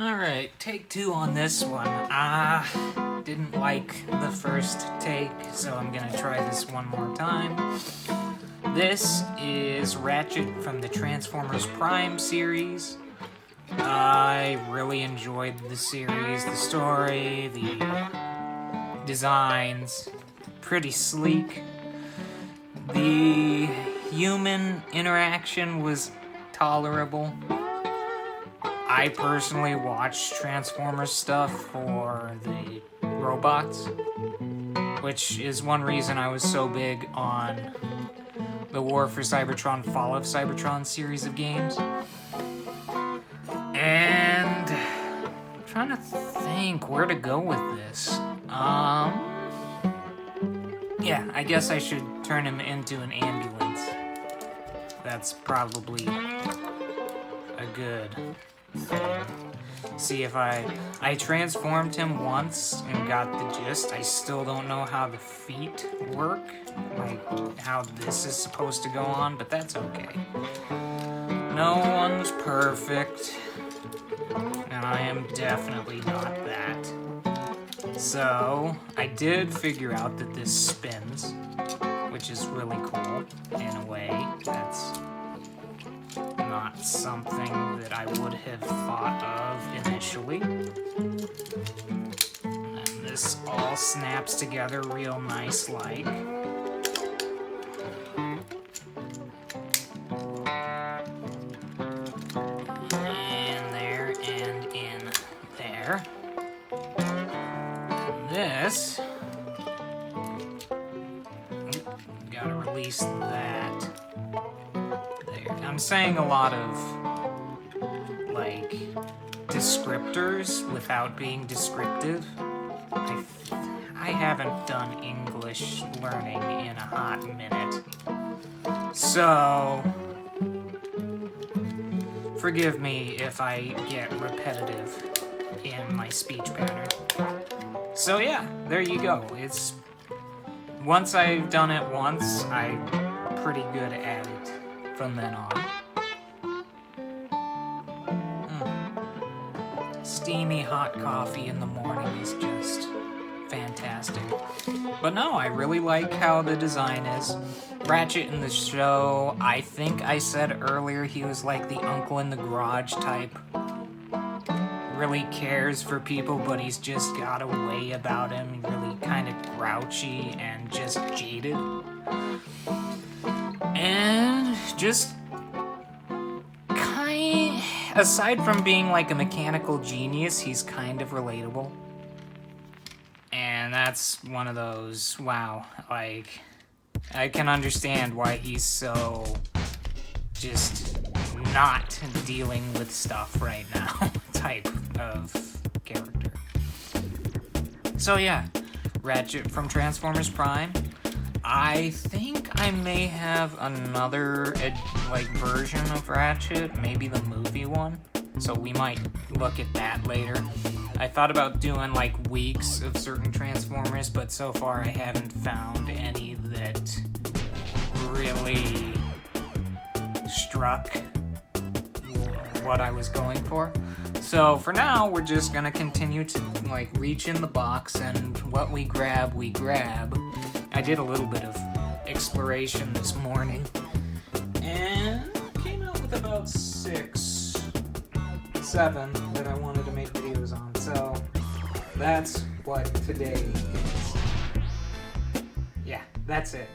Alright, take two on this one. Didn't like the first take, so I'm gonna try this one more time. This is Ratchet from the Transformers Prime series. I really enjoyed the series, the story, the designs, pretty sleek. The human interaction was tolerable. I personally watched Transformers stuff for the robots, which is one reason I was so big on the War for Cybertron, Fall of Cybertron series of games. And I'm trying to think where to go with this. Yeah, I guess I should turn him into an ambulance. That's probably a good thing. See if I transformed him once and got the gist. I still don't know how the feet work, like how this is supposed to go on, but that's okay. No one's perfect, and I am definitely not that. So, I did figure out that this spins, which is really cool in a way. That's not something that I would have thought of initially. And this all snaps together real nice like. And there and in there. This, gotta release that. There. I'm saying a lot of, like, descriptors without being descriptive. I haven't done English learning in a hot minute. So, forgive me if I get repetitive in my speech pattern. So yeah, there you go. It's once I've done it once, I'm pretty good at it from then on. Steamy hot coffee in the morning is just fantastic. But no, I really like how the design is. Ratchet in the show, I think I said earlier he was like the uncle in the garage type. Really cares for people, but he's just got a way about him, really kind of grouchy and just jaded. And just aside from being like a mechanical genius, he's kind of relatable. And that's one of those, wow, like, I can understand why he's so just not dealing with stuff right now type of character. So yeah, Ratchet from Transformers Prime. I think I may have another version of Ratchet, maybe the movie one. So we might look at that later. I thought about doing like weeks of certain Transformers, but so far I haven't found any that really struck what I was going for. So for now, we're just gonna continue to like reach in the box, and what we grab, we grab. I did a little bit of exploration this morning and came out with about 6, 7 that I wanted to make videos on. So that's what today is. Yeah, that's it.